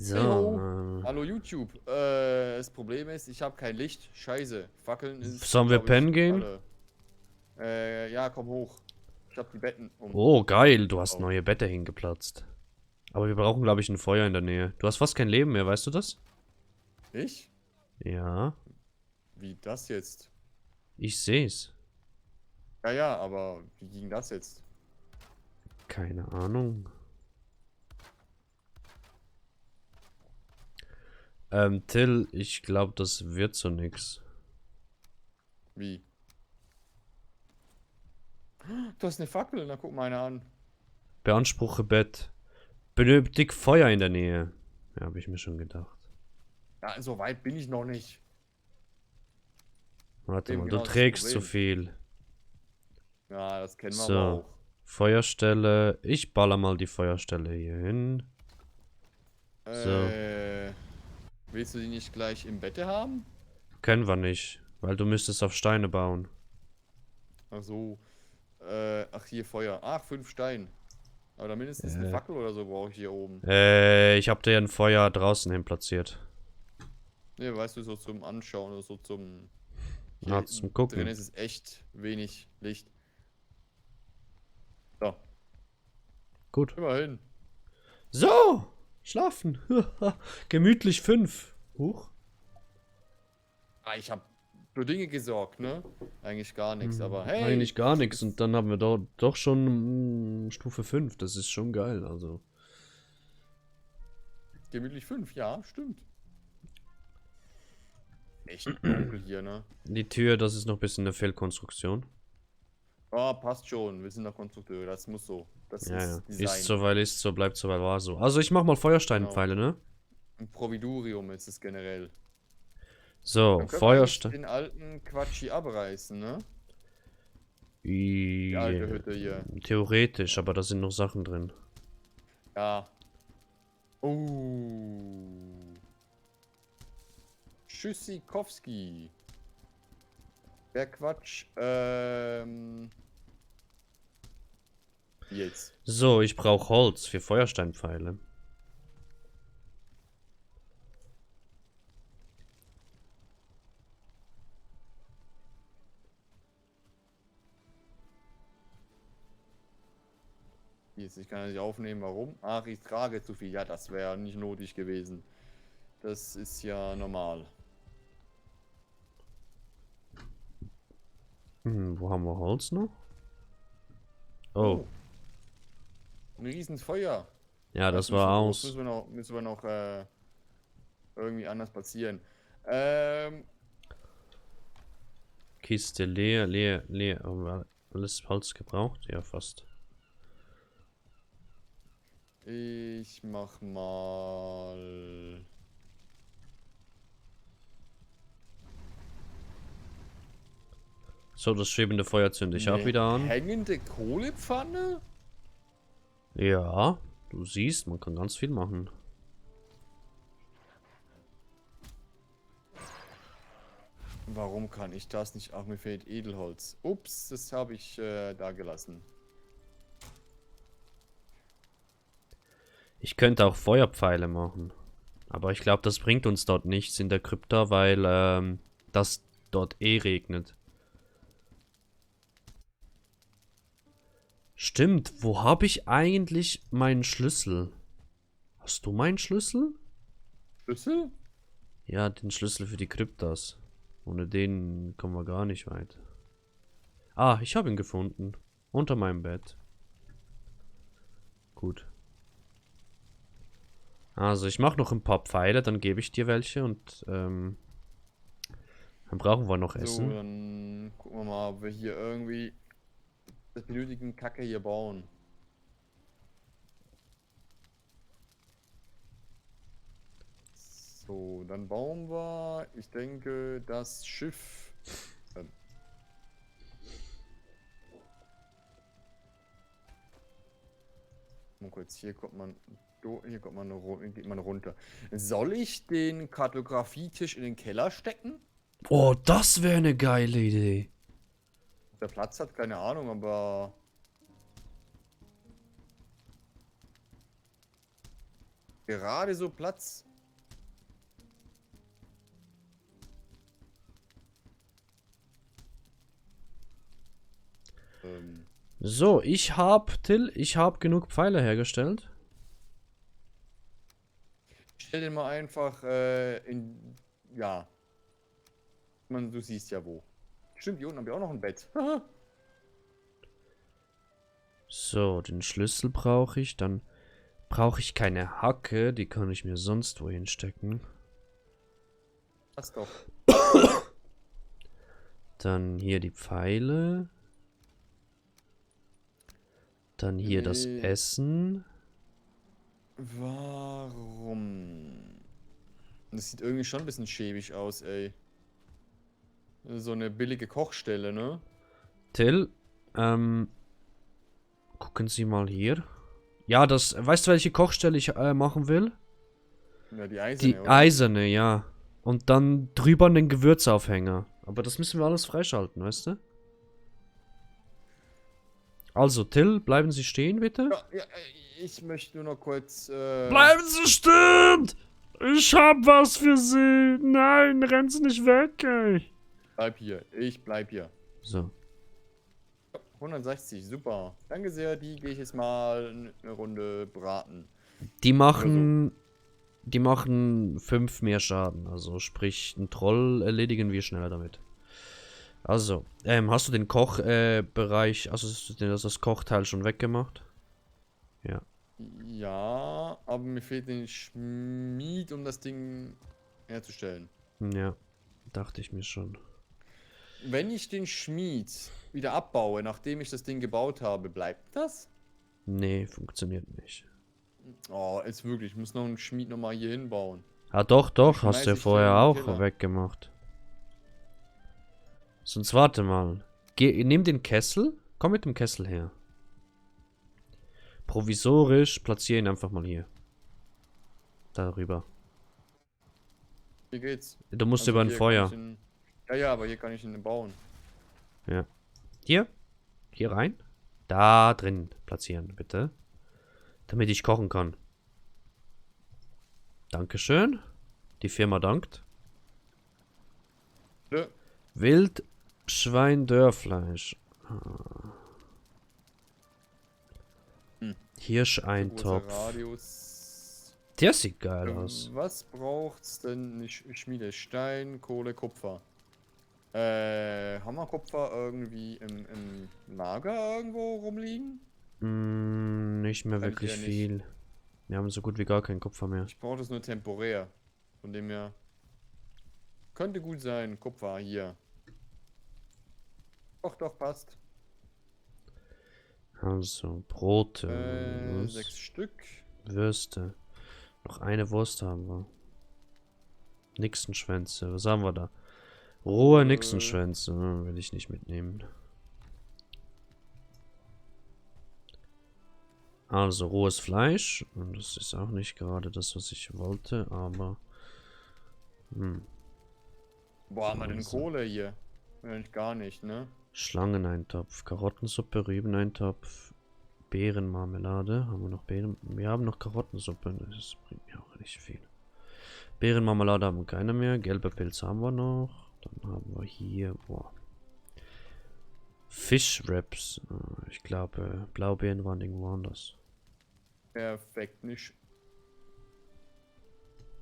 So, Hey ho. Hallo YouTube. Das Problem ist, ich habe kein Licht. Scheiße. Fackeln ist, sollen wir glaube ich, pennen gehen? alle. Ja, komm hoch. Ich habe die Betten um. Oh, geil, du hast Oh. neue Bette hingeplatzt. Aber wir brauchen, glaube ich, ein Feuer in der Nähe. Du hast fast kein Leben mehr, weißt du das? Ich? Ja, Wie das jetzt? ich seh's. Ja, ja, aber wie ging das jetzt? Keine Ahnung. Till, ich glaube, das wird so nix. Wie? Du hast eine Fackel? Na, guck mal eine an. Beanspruche Bett. Benötigt Feuer in der Nähe. Ja, habe ich mir schon gedacht. Ja, so weit bin ich noch nicht. Warte Eben mal, du genau das ist das trägst so Problem. viel. Ja, das kennen wir aber So, auch. Feuerstelle. Ich baller mal die Feuerstelle hier hin. So, Äh, Willst du die nicht gleich im Bette haben? können wir nicht, weil du müsstest auf Steine bauen. Ach so. Ach, hier Feuer. Ach, 5 Stein. Aber da mindestens eine Äh, Fackel oder so brauche ich hier oben. Ich hab dir ein Feuer draußen hin platziert. Ne, weißt du, so zum Anschauen oder so zum. Ah, Hier zum drin Gucken. ist es echt wenig Licht. So, Gut. immerhin. So, schlafen. Gemütlich 5. Huch. Ah, ich habe für Dinge gesorgt, ne? Eigentlich gar nichts, aber hey, Eigentlich gar nichts. Und ist dann haben wir doch schon Stufe 5. Das ist schon geil, also. gemütlich 5, ja, stimmt. Echt dunkel hier, ne? Die Tür, das ist noch ein bisschen eine Fehlkonstruktion. Ah, passt schon. Wir sind doch Konstrukteure, das muss so. Das Ja, ja. ist Ist Design. so, weil ist so, bleibt so, weil war so. Also ich mach mal Genau. Feuersteinpfeile, ne? Ein Providurium ist es generell. So, Dann können wir eigentlich Feuerstein. den alten Quatschi abreißen, ne? Die alte Ja, Hütte hier. theoretisch, aber da sind noch Sachen drin. Ja. Oh. Tschüssikowski. Der Quatsch. Jetzt. So, ich brauche Holz für Feuersteinpfeile. Jetzt, ich kann ja nicht aufnehmen. Warum? Ach, ich trage zu viel. Ja, das wäre nicht nötig gewesen. Das ist ja normal. Wo haben wir Holz noch? Oh, Oh, ein Riesenfeuer. ja, Das ist das ein bisschen war groß. aus. Müssen wir noch irgendwie anders platzieren. Kiste leer, leer, leer. Haben wir alles Holz gebraucht? Ja, fast. Ich mach mal. So, das schwebende Feuer zünde ich auch Eine wieder an. hängende Kohlepfanne? Ja, du siehst, man kann ganz viel machen. Warum kann ich das nicht? Ach, mir fehlt Edelholz. Ups, das habe ich da gelassen. Ich könnte auch Feuerpfeile machen. Aber ich glaube, das bringt uns dort nichts in der Krypta, weil das dort eh regnet. Stimmt, wo habe ich eigentlich meinen Schlüssel? Hast du meinen Schlüssel? Schlüssel? Ja, den Schlüssel für die Kryptas. Ohne den kommen wir gar nicht weit. Ah, ich habe ihn gefunden. Unter meinem Bett. Gut. Also, ich mache noch ein paar Pfeile, dann gebe ich dir welche und dann brauchen wir noch So, Essen. dann gucken wir mal, ob wir hier irgendwie das benötigen Kacke hier bauen. So, dann bauen wir, ich denke, das Schiff. Mal kurz, hier kommt man, hier kommt man, geht man runter. Soll ich den Kartografietisch in den Keller stecken? Oh, das wäre eine geile Idee. Der Platz hat keine Ahnung, aber gerade so Platz. So, Till, ich hab genug Pfeile hergestellt. Stell den mal einfach ja. Du siehst ja wo. Stimmt, hier unten haben wir auch noch ein Bett. So, den Schlüssel brauche ich. Dann brauche ich keine Hacke. Die kann ich mir sonst wohin stecken. Passt doch. Dann hier die Pfeile. Dann hier das Essen. Warum? Das sieht irgendwie schon ein bisschen schäbig aus, ey. So eine billige Kochstelle, ne? Till, gucken Sie mal hier. Ja, weißt du, welche Kochstelle ich machen will? Ja, die eiserne, Die oder? eiserne, ja. Und dann drüber den Gewürzaufhänger. Aber das müssen wir alles freischalten, weißt du? Also, Till, bleiben Sie stehen, bitte. Ja, ich möchte nur noch kurz, Bleiben Sie stehen! Ich hab was für Sie. Nein, rennen Sie nicht weg, ey. Ich bleib hier. So. 160, super. Danke sehr, die gehe ich jetzt mal eine Runde braten. Die machen 5 mehr Schaden. Also sprich, einen Troll erledigen wir schneller damit. Also, hast du den Kochbereich, also das Kochteil schon weggemacht? Ja. Ja, aber mir fehlt den Schmied, um das Ding herzustellen. Ja, dachte ich mir schon. Wenn ich den Schmied wieder abbaue, nachdem ich das Ding gebaut habe, bleibt das? Nee, funktioniert nicht. Oh, jetzt wirklich, ich muss noch einen Schmied nochmal hier hinbauen. Ah, doch, hast Schmeiß du ja ich vorher den auch Keller. weggemacht. Sonst warte mal. Nimm den Kessel. Komm mit dem Kessel her. Provisorisch platziere ihn einfach mal hier. Darüber. Hier geht's. Du musst Also über ein hier kann Feuer. ich ja, aber hier kann ich ihn bauen. Ja. Hier. Hier rein. Da drin platzieren, bitte. Damit ich kochen kann. Dankeschön. Die Firma dankt. Nö. Wildschwein-Dörrfleisch. Hm. Hirscheintopf. Großer Radius. Der sieht geil aus. Was braucht's denn? Ich schmiede Stein, Kohle, Kupfer. Haben wir Kupfer irgendwie im Lager irgendwo rumliegen? Nicht mehr Eigentlich wirklich eher nicht. viel. Wir haben so gut wie gar keinen Kupfer mehr. Ich brauche das nur temporär. Von dem her. Könnte gut sein. Kupfer hier. Doch, passt. Also, Brote. 6 Stück. Würste. Noch eine Wurst haben wir. Nixenschwänze. Was haben wir da? Rohe Nixenschwänze. Will ich nicht mitnehmen. Also, rohes Fleisch. Und das ist auch nicht gerade das, was ich wollte, aber... Boah, haben wir denn Kohle hier? Eigentlich gar nicht, ne? Schlangeneintopf, Karottensuppe, Rübeneintopf, Beerenmarmelade. Haben wir noch Beeren? Wir haben noch Karottensuppe. Das bringt mir auch nicht viel. Beerenmarmelade haben wir keine mehr. Gelbe Pilze haben wir noch. Dann haben wir hier, boah. Fischwraps. Ich glaube, Blaubeeren waren irgendwo anders. Perfekt, nicht.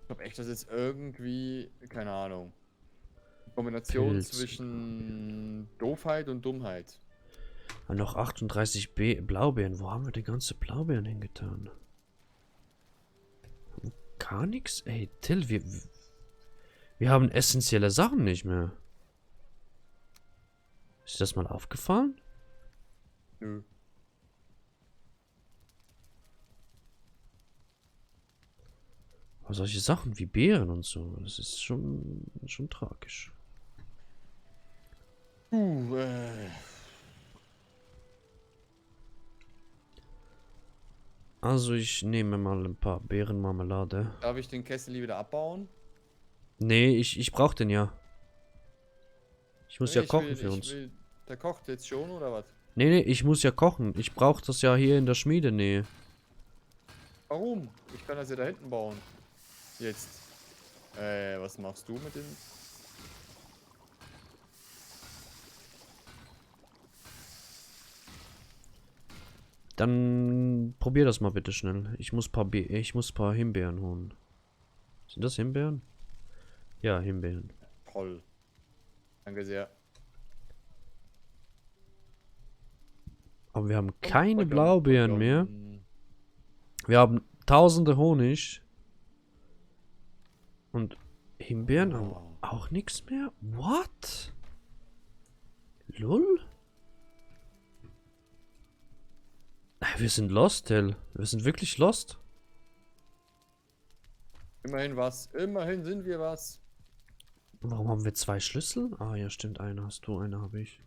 Ich glaube echt, das ist irgendwie, keine Ahnung. Kombination Pilz. zwischen Doofheit und Dummheit. Und noch 38 Blaubeeren. Wo haben wir die ganze Blaubeeren hingetan? Gar nichts? Ey, Till, wir haben essentielle Sachen nicht mehr. Ist dir das mal aufgefallen? Nö. Aber solche Sachen wie Beeren und so, das ist schon tragisch. Also ich nehme mal ein paar Beerenmarmelade. Darf ich den Kessel wieder abbauen? Nee, ich brauch den ja. Ich muss ja kochen für uns. Der kocht jetzt schon, oder was? Nee, ich muss ja kochen. Ich brauch das ja hier in der Schmiede. Nee. Warum? Ich kann das ja da hinten bauen. Jetzt. Was machst du mit dem? Dann probier das mal bitte schnell. Ich muss paar Himbeeren holen. Sind das Himbeeren? Ja, Himbeeren. Toll. Danke sehr. Aber wir haben Dum, keine badum, Blaubeeren mehr. badum. Wir haben tausende Honig. Und Himbeeren haben Oh. auch nichts mehr? What? Lull? Wir sind lost, Hell. Wir sind wirklich lost. Immerhin was. Immerhin sind wir was. Warum haben wir 2 Schlüssel? Ah, ja, stimmt. Eine hast du, eine habe ich.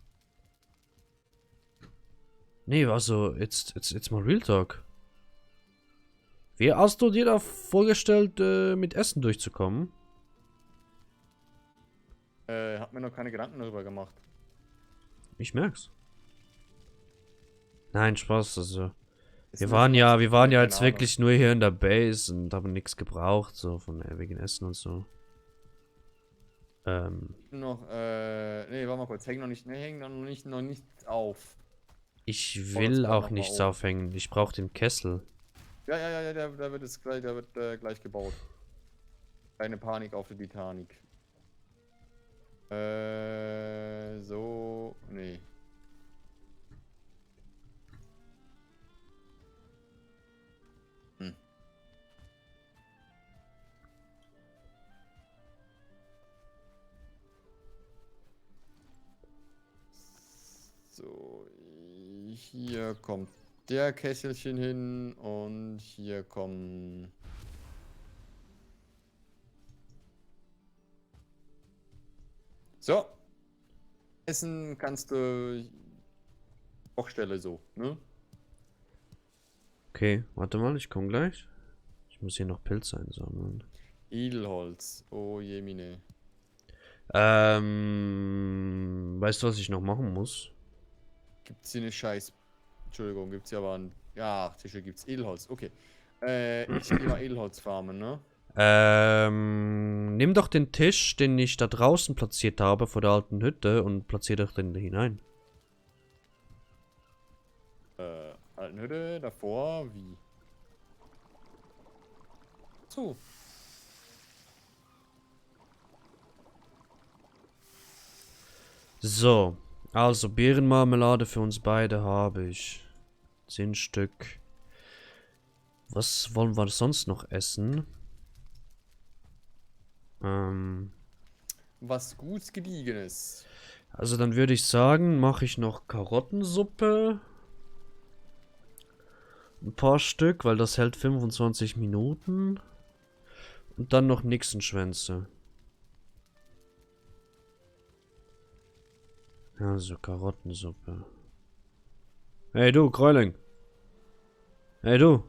Nee, also, jetzt mal Real Talk. Wie hast du dir da vorgestellt, mit Essen durchzukommen? Hab mir noch keine Gedanken darüber gemacht. Ich merk's. Nein, Spaß, also. Ist Wir mir waren sowas- ja keine jetzt Ahnung. wirklich nur hier in der Base und haben nichts gebraucht, so von wegen Essen und so. Noch, nee, warte mal kurz. Häng noch nicht, nee, häng noch nicht auf. Ich Bauen uns will gerade auch noch mal nichts um. aufhängen. Ich brauche den Kessel. Ja, der wird jetzt gleich, der wird gleich gebaut. Keine Panik auf der Titanic. So, nee. Hm. So, hier kommt der Kesselchen hin und hier kommen. So. Essen kannst du. Kochstelle so, ne? Okay, warte mal, ich komme gleich. Ich muss hier noch Pilze einsammeln. Edelholz. Oh je, mine. Weißt du, was ich noch machen muss? Gibt's hier eine Scheiß. Entschuldigung, gibt's hier aber ein. Ja, Tische gibt's. Edelholz, okay. Ich geh mal Edelholz farmen, ne? Nimm doch den Tisch, den ich da draußen platziert habe vor der alten Hütte und platzier doch den da hinein. Alten Hütte, davor, wie? So. So, also Beerenmarmelade für uns beide habe ich. 10 Stück. Was wollen wir sonst noch essen? Was gut Gediegenes. Also dann würde ich sagen, mache ich noch Karottensuppe. Ein paar Stück, weil das hält 25 Minuten. Und dann noch Nixenschwänze. Also Karottensuppe. Hey du, Gräuling. Hey du.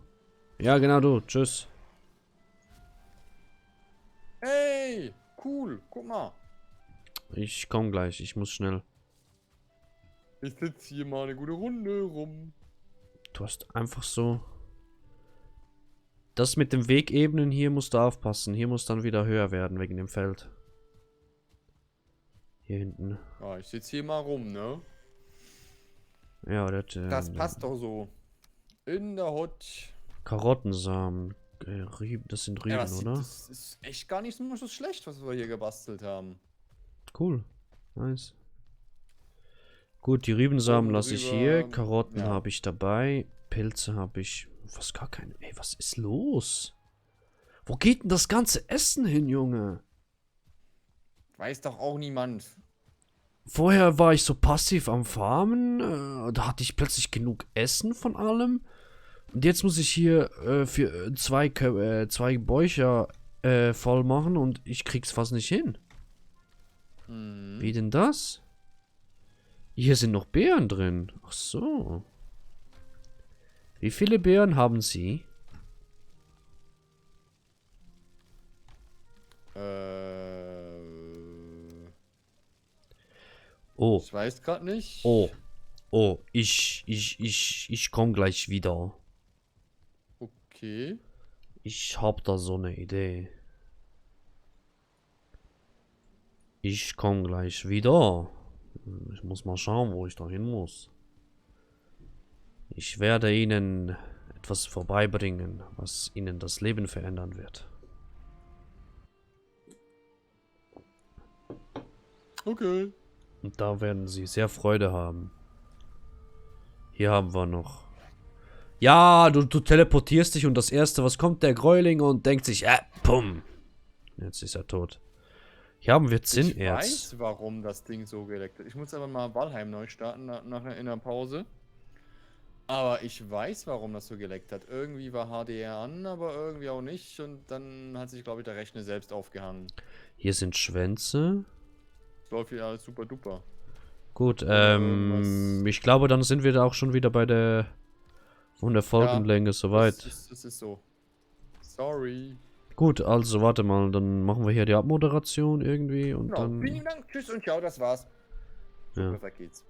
Ja, genau du. Tschüss. Hey, cool, guck mal. Ich komm gleich. Ich muss schnell. Ich sitze hier mal eine gute Runde rum. Du hast einfach so... Das mit dem Wegebenen hier musst du aufpassen. Hier muss dann wieder höher werden wegen dem Feld. Hier hinten. Ja, ich sitze hier mal rum, ne? Ja, Das passt doch so. In der Hut. Karottensamen. Rüben, das sind Rüben, oder? Das ist echt gar nicht so schlecht, was wir hier gebastelt haben. Cool. Nice. Gut, die Rübensamen Oben lasse ich drüber, hier. Karotten ja. habe ich dabei. Pilze habe ich. Fast gar keine. Ey, was ist los? Wo geht denn das ganze Essen hin, Junge? Weiß doch auch niemand. Vorher war ich so passiv am Farmen. Da hatte ich plötzlich genug Essen von allem. Und jetzt muss ich hier für zwei Bäucher voll machen und ich krieg's fast nicht hin. Mhm. Wie denn das? Hier sind noch Beeren drin. Ach so. Wie viele Beeren haben Sie? Oh, Ich weiß gerade nicht. oh, oh, ich komm gleich wieder. Okay. Ich hab da so eine Idee. Ich komme gleich wieder. Ich muss mal schauen, wo ich da hin muss. Ich werde Ihnen etwas vorbeibringen, was Ihnen das Leben verändern wird. Okay. Und da werden Sie sehr Freude haben. Hier haben wir noch. Ja, du teleportierst dich und das erste, was kommt, der Gräuling und denkt sich, pum. Jetzt ist er tot. Hier haben wir Ich Zinnerz. weiß, warum das Ding so geleckt hat. Ich muss aber mal Valheim neu starten in der Pause. Aber ich weiß, warum das so geleckt hat. Irgendwie war HDR an, aber irgendwie auch nicht. Und dann hat sich, glaube ich, der Rechner selbst aufgehangen. Hier sind Schwänze. Läuft wieder alles super duper. Gut, irgendwas. ich glaube, dann sind wir da auch schon wieder bei der von der Folgenlänge soweit. Das ist so. Sorry. Gut, also warte mal, dann machen wir hier die Abmoderation irgendwie und Genau. dann. Vielen Dank, tschüss und ciao, das war's. So Ja. perfekt geht's.